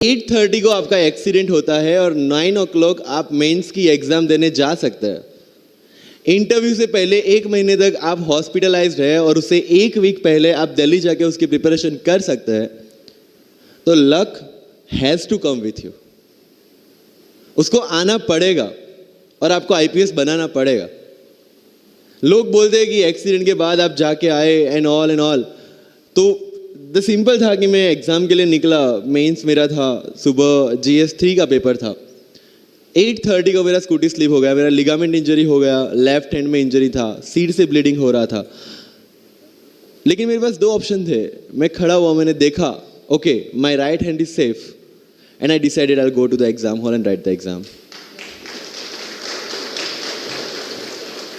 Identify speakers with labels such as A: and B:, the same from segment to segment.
A: 8:30 को आपका एक्सीडेंट होता है और 9 o'clock आप मेंस की एग्जाम देने जा सकते हैं। इंटरव्यू से पहले 1 महीने तक आप हॉस्पिटलाइज्ड है और उससे 1 वीक पहले आप दिल्ली जाके उसकी प्रिपरेशन कर सकते हैं। तो luck has to come with you, उसको आना पड़ेगा और आपको आईपीएस बनाना पड़ेगा। लोग बोलते हैं कि एक्सीडेंट के बाद आप जाके आए एंड ऑल तो द सिंपल था कि मैं एग्जाम के लिए निकला, मेंस मेरा था, सुबह GS3 का पेपर था। 8:30 को मेरा स्कूटी स्लिप हो गया, मेरा लिगामेंट इंजरी हो गया, लेफ्ट हैंड में इंजरी था, सीट से ब्लीडिंग हो रहा था। लेकिन मेरे पास 2 ऑप्शन थे। मैं खड़ा हुआ, मैंने देखा okay my right hand is safe and I decided I will go to the exam hall and write the exam.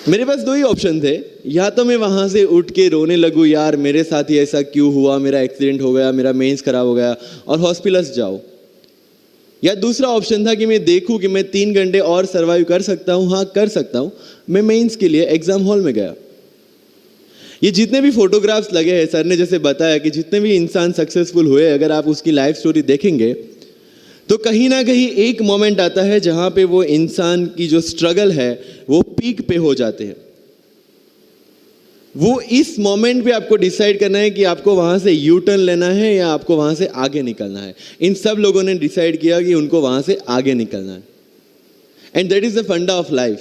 A: मेरे पास 2 ही ऑप्शन थे, या तो मैं वहां से उठ के रोने लगूं, यार मेरे साथ ही ऐसा क्यों हुआ, मेरा एक्सीडेंट हो गया, मेरा मेंस खराब हो गया और हॉस्पिटल जाओ, या दूसरा ऑप्शन था कि मैं देखूं कि मैं 3 घंटे और सर्वाइव कर सकता हूं। हाँ कर सकता हूं। मैं मेंस के लिए एग्जाम हॉल में गया। ये जितने भी फोटोग्राफ्स लगे हैं, सर ने जैसे बताया कि जितने भी इंसान सक्सेसफुल हुए, अगर आप उसकी लाइफ स्टोरी देखेंगे तो कहीं ना कहीं एक मोमेंट आता है जहां पे वो इंसान की जो स्ट्रगल है वो पीक पे हो जाते हैं। वो इस मोमेंट पे आपको डिसाइड करना है कि आपको वहां से यू टर्न लेना है या आपको वहां से आगे निकलना है। इन सब लोगों ने डिसाइड किया कि उनको वहां से आगे निकलना है एंड दैट इज द फंडा ऑफ लाइफ।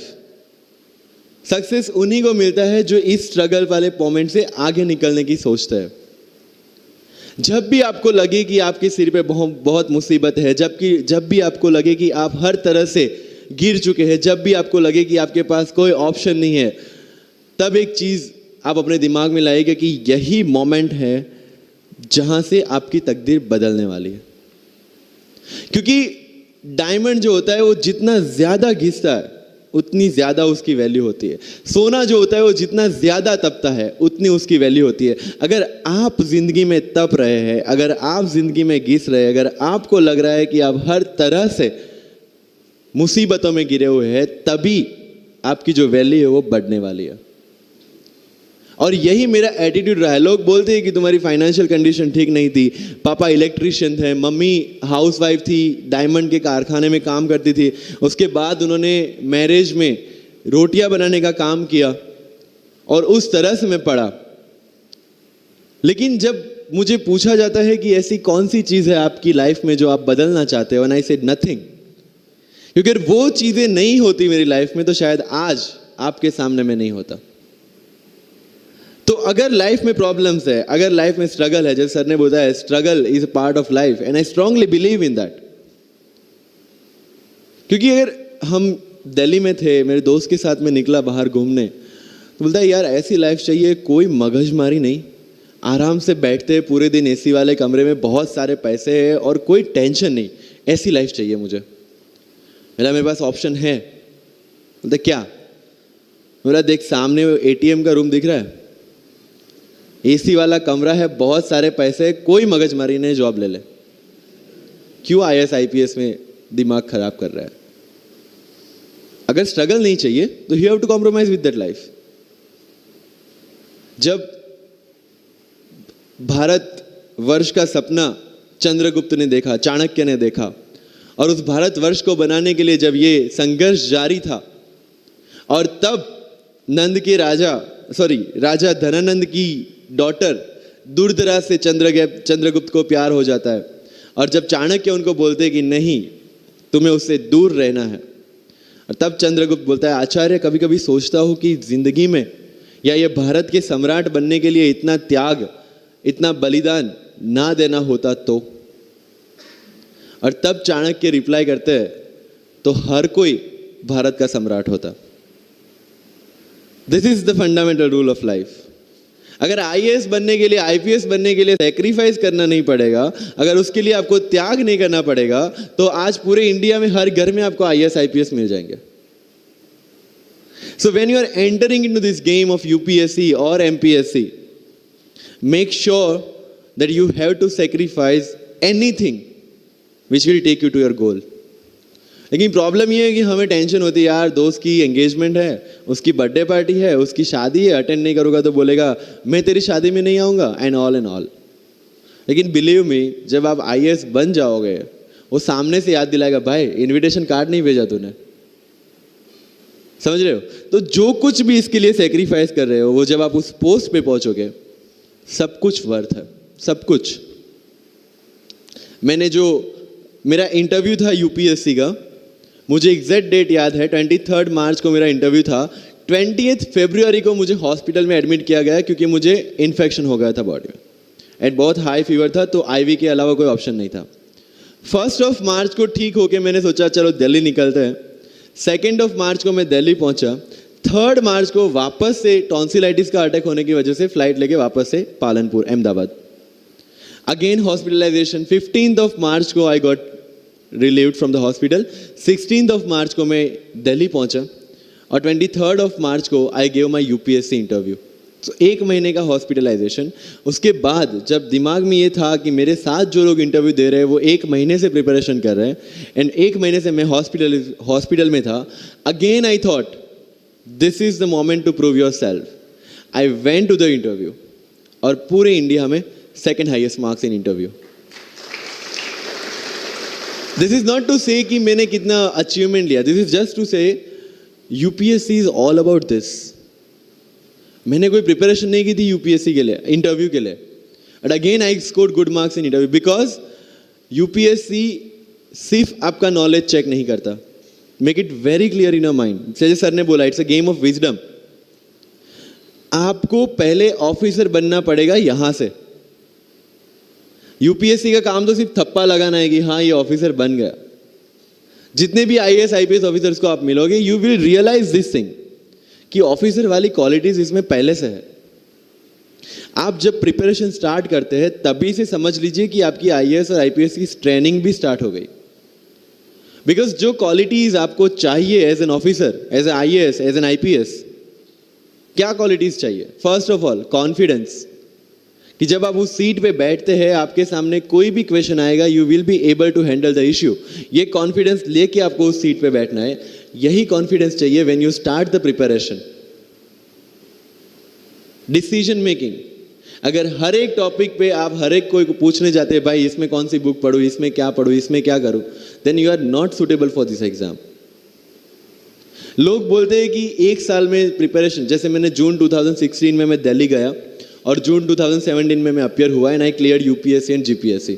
A: सक्सेस उन्हीं को मिलता है जो इस स्ट्रगल वाले मोमेंट से आगे निकलने की सोचता है। जब भी आपको लगे कि आपके सिर पे बहुत मुसीबत है, जब भी आपको लगे कि आप हर तरह से गिर चुके हैं, जब भी आपको लगे कि आपके पास कोई ऑप्शन नहीं है, तब एक चीज आप अपने दिमाग में लाइएगा कि यही मोमेंट है जहां से आपकी तकदीर बदलने वाली है। क्योंकि डायमंड जो होता है वो जितना ज्यादा घिसता है उतनी ज्यादा उसकी वैल्यू होती है। सोना जो होता है वो जितना ज्यादा तपता है उतनी उसकी वैल्यू होती है। अगर आप जिंदगी में तप रहे हैं, अगर आप जिंदगी में घिस रहे हैं, अगर आपको लग रहा है कि आप हर तरह से मुसीबतों में गिरे हुए हैं, तभी आपकी जो वैल्यू है वो बढ़ने वाली है। और यही मेरा एटीट्यूड रहा है। लोग बोलते हैं कि तुम्हारी फाइनेंशियल कंडीशन ठीक नहीं थी, पापा इलेक्ट्रिशियन थे, मम्मी हाउसवाइफ थी, डायमंड के कारखाने में काम करती थी, उसके बाद उन्होंने मैरिज में रोटियां बनाने का काम किया और उस तरह से मैं पढ़ा। लेकिन जब मुझे पूछा जाता है कि ऐसी कौन सी चीज है आपकी लाइफ में जो आप बदलना चाहते हो, एंड आई सेड नथिंग, क्योंकि अगर वो चीजें नहीं होती मेरी लाइफ में तो शायद आज आपके सामने मैं नहीं होता। तो अगर लाइफ में प्रॉब्लम्स है, अगर लाइफ में स्ट्रगल है, जैसे सर ने बताया struggle is a part of life and I strongly believe in that. क्योंकि अगर हम दिल्ली में थे, मेरे दोस्त के साथ में निकला बाहर घूमने, तो बोलता है यार ऐसी लाइफ चाहिए, कोई मगजमारी नहीं, आराम से बैठते हैं पूरे दिन एसी वाले कमरे में, बहुत सारे पैसे है और कोई टेंशन नहीं, ऐसी लाइफ चाहिए मुझे। मेरे पास ऑप्शन है। बोलते क्या? मेरा देख सामने ATM का रूम दिख रहा है, एसी वाला कमरा है, बहुत सारे पैसे, कोई मगजमारी नहीं, जॉब ले ले। क्यों IAS IPS में दिमाग खराब कर रहा है? अगर स्ट्रगल नहीं चाहिए तो you have to compromise with that life. जब भारत वर्ष का सपना चंद्रगुप्त ने देखा, चाणक्य ने देखा, और उस भारत वर्ष को बनाने के लिए जब ये संघर्ष जारी था, और तब राजा धनानंद की डॉटर दूरदराज से चंद्रगुप्त को प्यार हो जाता है, और जब चाणक्य उनको बोलते कि नहीं तुम्हें उससे दूर रहना है, और तब चंद्रगुप्त बोलता है आचार्य कभी कभी सोचता हूं कि जिंदगी में या ये भारत के सम्राट बनने के लिए इतना त्याग, इतना बलिदान ना देना होता तो। और तब चाणक्य रिप्लाई करते हैं तो हर कोई भारत का सम्राट होता। This is the fundamental rule of life. अगर IAS बनने के लिए, IPS बनने के लिए सैक्रिफाइस करना नहीं पड़ेगा, अगर उसके लिए आपको त्याग नहीं करना पड़ेगा, तो आज पूरे इंडिया में हर घर में आपको IAS IPS मिल जाएंगे। So when you are entering into this game of UPSC or MPSC, make sure that you have to sacrifice anything which will take you to your goal. लेकिन प्रॉब्लम ये है कि हमें टेंशन होती है, यार दोस्त की एंगेजमेंट है, उसकी बर्थडे पार्टी है, उसकी शादी है, अटेंड नहीं करूँगा तो बोलेगा मैं तेरी शादी में नहीं आऊँगा एंड ऑल। लेकिन बिलीव मी, जब आप IAS बन जाओगे वो सामने से याद दिलाएगा, भाई इनविटेशन कार्ड नहीं भेजा तूने। समझ रहे हो? तो जो कुछ भी इसके लिए सेक्रीफाइस कर रहे हो, वो जब आप उस पोस्ट पे पहुंचोगे, सब कुछ वर्थ है, सब कुछ। मेरा इंटरव्यू था यूपीएससी का, मुझे एग्जैक्ट डेट याद है, 23 मार्च को मेरा इंटरव्यू था। 20 फरवरी को मुझे हॉस्पिटल में एडमिट किया गया क्योंकि मुझे इन्फेक्शन हो गया था बॉडी में, एंड बहुत हाई फीवर था, तो आईवी के अलावा कोई ऑप्शन नहीं था। 1 मार्च को ठीक होके मैंने सोचा चलो दिल्ली निकलते हैं। 2 मार्च को मैं दिल्ली पहुंचा। 3 मार्च को वापस से टॉन्सिलाइटिस का अटैक होने की वजह से फ्लाइट लेके वापस से पालनपुर, अहमदाबाद, अगेन हॉस्पिटलाइजेशन। 15 मार्च को I got relieved from the hospital. 16 मार्च को मैं दिल्ली पहुंचा और 23 मार्च को I gave my UPSC interview. तो 1 महीने का हॉस्पिटलाइजेशन। उसके बाद जब दिमाग में ये था कि मेरे साथ जो लोग इंटरव्यू दे रहे हैं वो 1 महीने से प्रिपरेशन कर रहे हैं, एंड 1 महीने से मैं हॉस्पिटल में था, again I thought this is the moment to prove yourself. I went to the interview और पूरे इंडिया में 2nd highest marks in interview. This is not to say कि मैंने कितना अचीवमेंट लिया, this is just to say UPSC is all about this. मैंने कोई preparation नहीं की थी यूपीएससी के लिए, इंटरव्यू के लिए, but again I scored good marks in interview, because UPSC सिर्फ आपका नॉलेज चेक नहीं करता। Make it very clear in your mind. जैसे सर ने बोला, it's a game of wisdom. आपको पहले ऑफिसर बनना पड़ेगा यहां से। यूपीएससी का काम तो सिर्फ थप्पा लगाना है कि हाँ ये ऑफिसर बन गया। जितने भी आईएएस आईपीएस ऑफिसर्स को आप मिलोगे, you will realise this thing कि ऑफिसर वाली क्वालिटीज इसमें पहले से है। आप जब प्रिपरेशन स्टार्ट करते हैं तभी से समझ लीजिए कि आपकी आईएएस और आईपीएस की ट्रेनिंग भी स्टार्ट हो गई। बिकॉज जो क्वालिटीज आपको चाहिए as an officer, as an IAS, as an IPS, क्या क्वालिटीज चाहिए? फर्स्ट ऑफ ऑल कॉन्फिडेंस, कि जब आप उस सीट पे बैठते हैं, आपके सामने कोई भी क्वेश्चन आएगा, you will be able to handle the issue. ये कॉन्फिडेंस लेके आपको उस सीट पे बैठना है। यही कॉन्फिडेंस चाहिए when you start the preparation. Decision making, अगर हर एक टॉपिक पे आप हर एक कोई को पूछने जाते हैं, भाई इसमें कौन सी बुक पढूं, इसमें क्या पढूं, इसमें क्या करूं, then you are not suitable for this exam. लोग बोलते हैं कि 1 साल में प्रिपरेशन, जैसे मैंने जून 2016 में मैं दिल्ली गया और जून 2017 में मैं अपियर हुआ and I clear UPSC and GPSC.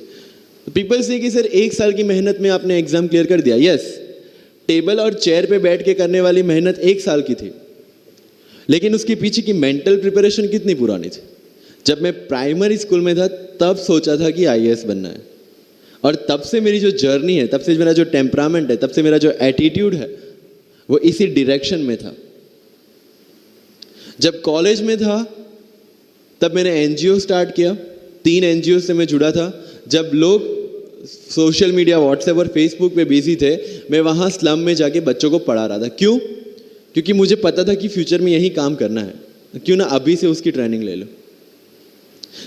A: People से कि सर 1 साल की मेहनत में आपने एग्जाम क्लियर कर दिया। यस, टेबल और चेयर पे बैठ के करने वाली मेहनत 1 साल की थी, लेकिन उसके पीछे की मेंटल प्रिपरेशन कितनी पुरानी थी। जब मैं प्राइमरी स्कूल में था तब सोचा था कि आईएएस बनना है, और तब से मेरी जो जर्नी है, तब से मेरा जो टेम्परामेंट है, तब से मेरा जो एटीट्यूड है, वो इसी डायरेक्शन में था। जब कॉलेज में था तब मैंने एनजीओ स्टार्ट किया। 3 एनजीओ से मैं जुड़ा था। जब लोग सोशल मीडिया, व्हाट्सएप और फेसबुक पे बिजी थे, मैं वहाँ स्लम में जाके बच्चों को पढ़ा रहा था। क्यों? क्योंकि मुझे पता था कि फ्यूचर में यही काम करना है, क्यों ना अभी से उसकी ट्रेनिंग ले लो।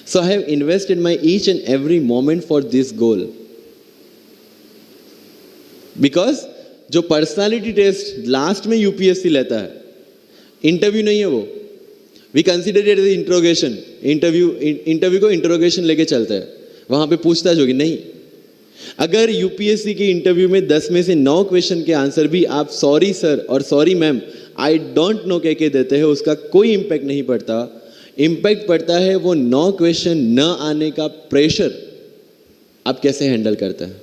A: So I have invested my each and every moment for this goal. Because जो पर्सनालिटी टेस्ट लास्ट में यूपीएससी लेता है, इंटरव्यू नहीं है वो, we consider it as interrogation. Interview को इंट्रोगेशन लेके चलता है, वहां पे पूछताछ होगी नहीं। अगर यूपीएससी के इंटरव्यू में 10 में से 9 क्वेश्चन के आंसर भी आप सॉरी सर और sorry ma'am, I don't know कह के देते हैं, उसका कोई इंपैक्ट नहीं पड़ता। इंपैक्ट पड़ता है वो 9 क्वेश्चन न आने का प्रेशर आप कैसे हैंडल करते हैं।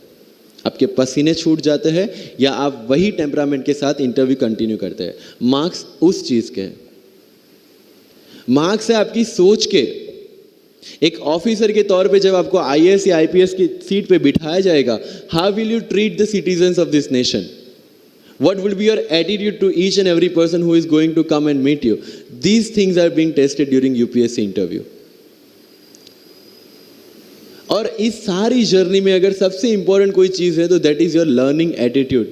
A: आपके पसीने छूट जाते हैं या आप वही टेम्परामेंट के साथ इंटरव्यू कंटिन्यू करते हैं। मार्क्स उस चीज के हैं। मार्क्स है आपकी सोच के। एक ऑफिसर के तौर पे जब आपको आईएएस या आईपीएस की सीट पे बिठाया जाएगा, how will you treat the citizens of this nation? What will be your attitude to each and every person who is going to come and meet you? These things are being tested during UPSC interview. और इस सारी journey में अगर सबसे important कोई चीज है तो that is your learning attitude.